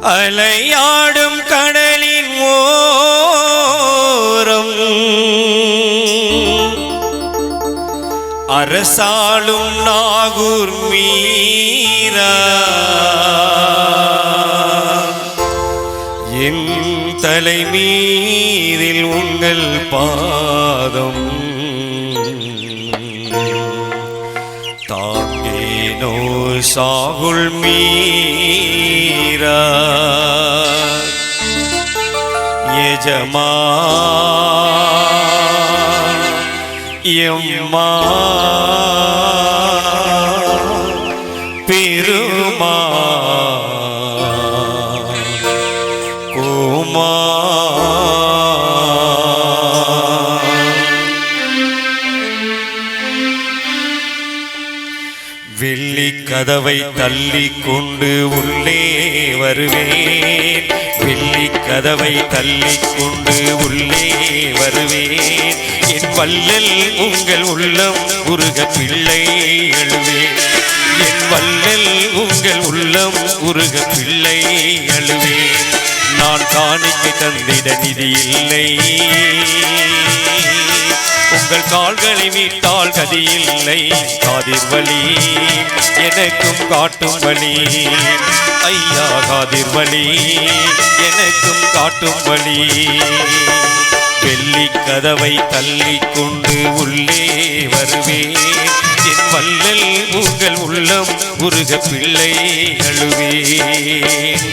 அலையாடும் கடலின் ஓரம் அரசாளும் நாகூர் மீரா என் தலை மீதில் உங்கள் பாதம் தாங்கேனோ சாகுல் மீரா எஜமா எம்மா பெருமா கோமா வெள்ளி கதவை தள்ளி கொண்டு உள்ளே வருவேன் வெள்ளி கதவை தள்ளி கொண்டு உள்ளே வருவேன் என் வள்ளல் உங்கள் உள்ளம் உருக பிள்ளை அழுவேன் என் வள்ளல் உங்கள் உள்ளம் உருக பிள்ளை அழுவேன் நான் காணிக்கை தந்திட நிதி இல்லை உங்கள் கால்களை மீட்டால் கதி இல்லை காதிர் வலி எனக்கும் காட்டும் வழி ஐயா காதிர் வலி எனக்கும் காட்டும் வழி வெள்ளி கதவை தள்ளி கொண்டு உள்ளே வருவேன் என் வள்ளல் உங்கள் உள்ளம் உருக பிள்ளை அழுவேன்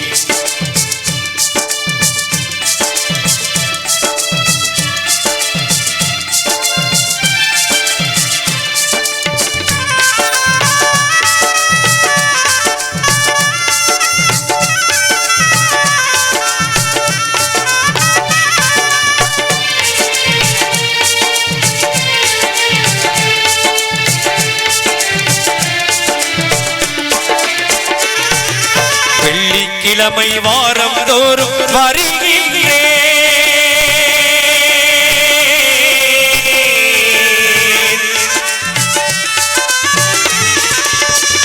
கிழமை வாரம் தோறும் வருகின்றேன்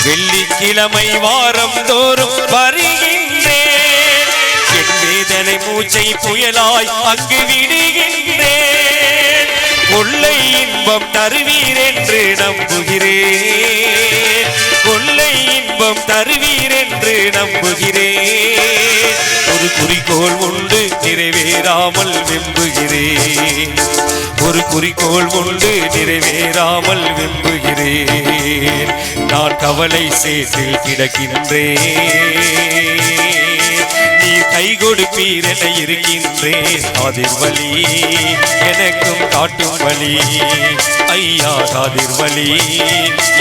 வெள்ளிக்கிழமை வாரம் தோறும் வருகின்றேன் என் வேதனை மூச்சை புயலாய் அங்கு விடுகின்றேன் கொள்ளை இன்பம் தருவீர் என்று நம்புகிறேன் கொள்ளை இன்பம் தருவீர் என்று நம்புகிறேன் ஒரு குறிக்கோள் உண்டு நிறைவேறாமல் வெம்புகிறேன் ஒரு குறிக்கோள் உண்டு நிறைவேறாமல் வெம்புகிறேன் நான் கவலை சேற்றில் கிடக்கின்றேன் நீர் கை கொடுப்பீர் என இருக்கின்றேன் காதிர் வலி எனக்கும் காட்டும் வலி ஐயா காதிர் வலி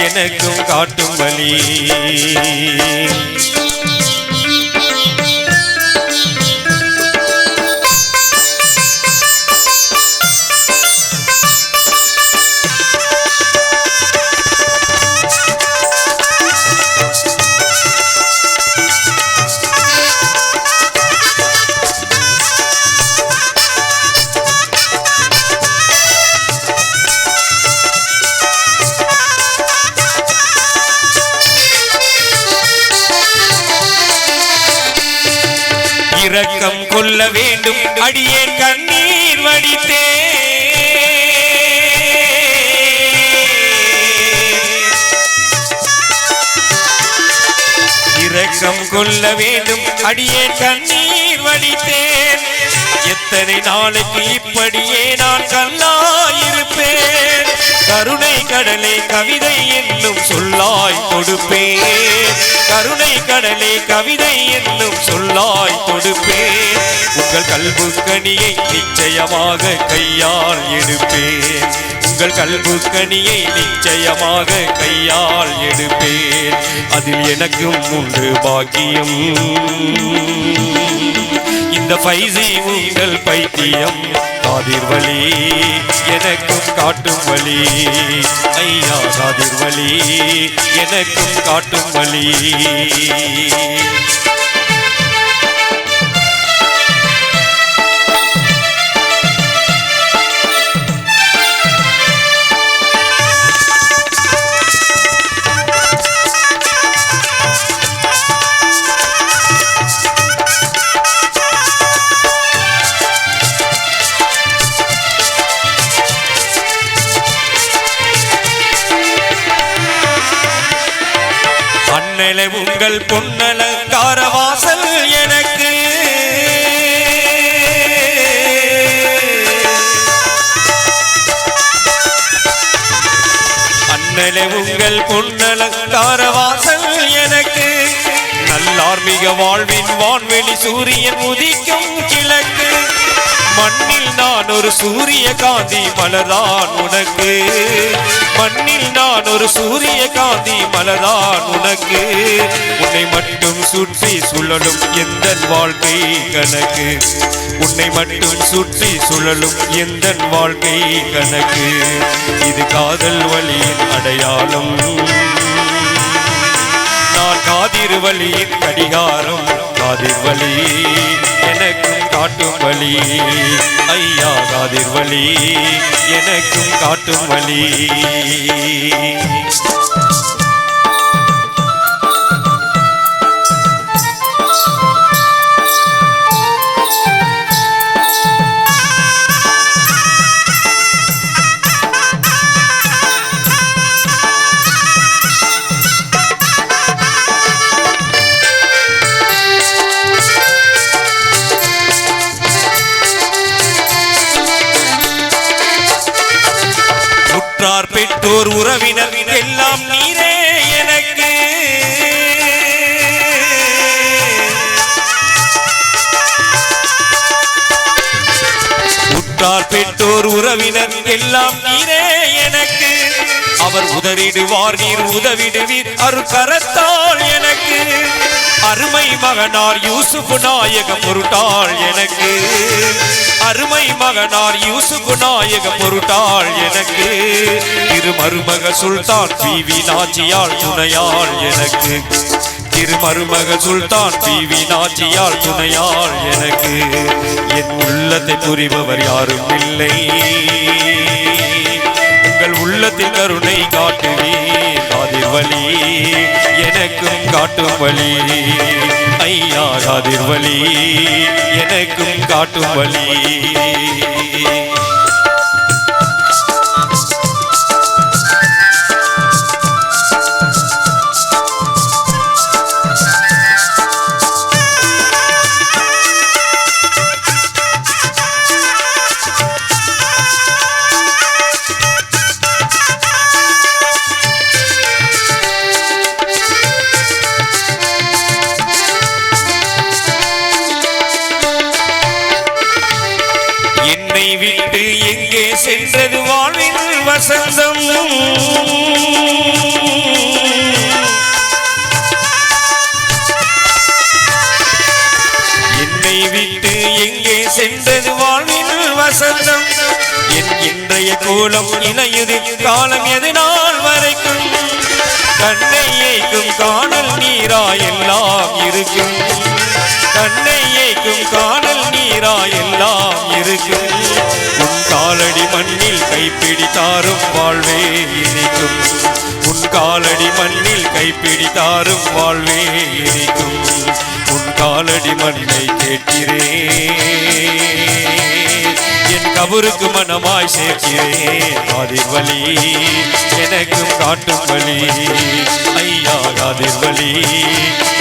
எனக்கும் காட்டும் வலி இரக்கம் கொள்ள வேண்டும் அடியேன் கண்ணீர் வடித்தேன் இரக்கம் கொள்ள வேண்டும் அடியேன் கண்ணீர் வடித்தேன் எத்தனை நாளைக்கு இப்படியே நான் கல்லாயிருப்பேன் கருணை கடலே கவிதை என்னும் சொல்லாய் கொடுப்பேன் கருணை கடலே கவிதை என்னும் சொல்லாய் கொடுப்பேன் உங்கள் கல்பு கனியை நிச்சயமாக கையால் எடுப்பேன் உங்கள் கல்பு கனியை நிச்சயமாக கையால் எடுப்பேன் அதில் எனக்கும் உண்டு பாக்கியம் இந்த பைசி உங்கள் பைத்தியம் காதிர் வலி எனக்கும் காட்டும் வலி ஐயா காதிர் வலி எனக்கும் காட்டும் வலி உங்கள் பொன்னலங்கார வாசல் எனக்கு அண்ணலே உங்கள் பொன்னலங்கார வாசல் எனக்கு நல்லார்மிக வாழ்வின் வான்வெளி சூரியன் உதிக்கும் கிழக்கு மண்ணில் நான் ஒரு சூரிய காந்தி மலர்தான் உனக்கு மண்ணில் நான் ஒரு சூரிய காந்தி மலர்தான் உனக்கு உன்னை மட்டும் சுற்றி சுழலும் எந்த வாழ்க்கை கணக்கு உன்னை மட்டும் சுற்றி சுழலும் எந்த வாழ்க்கை கணக்கு இது காதல் வழியின் அடையாளம் நான் காதிர் வழியின் கடிகாரம் காதிர் வழி எனக்கும் காட்டும் வழி ஐயா காதிர் வழி எனக்கும் காட்டும் வழி பெற்றோர் உறவினர் எல்லாம் நீரே எனக்கு உற்றார் பெற்றோர் உறவினர் எல்லாம் நீரே எனக்கு அவர் உதறிடுவார் நீர் உதவிடுவீர் அருக்கரத்தால் எனக்கு அருமை மகனார் யூசுப் நாயகம் பொருட்டாள் எனக்கு அருமை மகனார் யூசுப் நாயகம் பொருட்டாள் எனக்கு திருமருமக சுல்தான் பிவி நாச்சியால் துணையாள் எனக்கு திருமருமக சுல்தான் பிவி நாச்சியால் துணையாள் எனக்கு என் உள்ளத்தை புரிபவர் யாரும் இல்லை உங்கள் உள்ளத்தில் கருணை காட்டுவீர் காதிர் வழி எனக்கும் காட்டும் வழி ஐயா காதிர் வழி எனக்கும் காட்டும் வழி விட்டு எங்கே சென்றது வாழ்வின் வசந்தம் என்னை விட்டு எங்கே சென்றது வாழ்வின் வசந்தம் என் இன்றைய கோலம் இணையுது காலம் எது நாள் வரைக்கும் கண்ணை ஏய்க்கும் காணல் நீரா எல்லாம் இருக்கும் கண்ணை ஏய்க்கும் காணல் நீரா எல்லாம் இருக்கும் உன் காலடி மண்ணில் கைப்பிடித்தாரும் வாழ்வே இனிக்கும் உன் காலடி மண்ணில் கைப்பிடித்தாரும் வாழ்வே இனிக்கும் உன் காலடி மண்ணை கேட்கிறேன் என் கபருக்கு மனமாய் சேர்க்கிறேன் காதிர் வழி எனக்கும் காட்டும் வழி ஐயா காதிர் வழி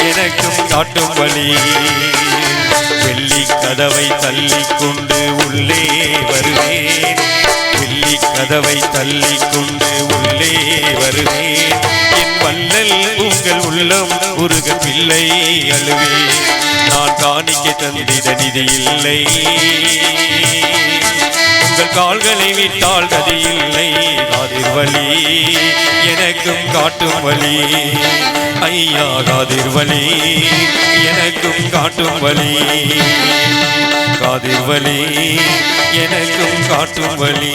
எனக்கும் காட்டும் வழி வெள்ளி கதவை தள்ளிக்கொண்டு உள்ளே வருவேன் வெள்ளி கதவை தள்ளிக்கொண்டு உள்ளே வருவேன் என் வள்ளல் உங்கள் உள்ளம் உருக பிள்ளை அழுவேன் நான் காணிக்க தந்திட நிதி இல்லை உங்கள் கால்களை விட்டால் கதி இல்லை காதிர் வழி எனக்கும் காட்டும் வழி ஐயா காதிர் வழி எனக்கும் காட்டும் வழி காதிர் வழி எனக்கும் காட்டும் வழி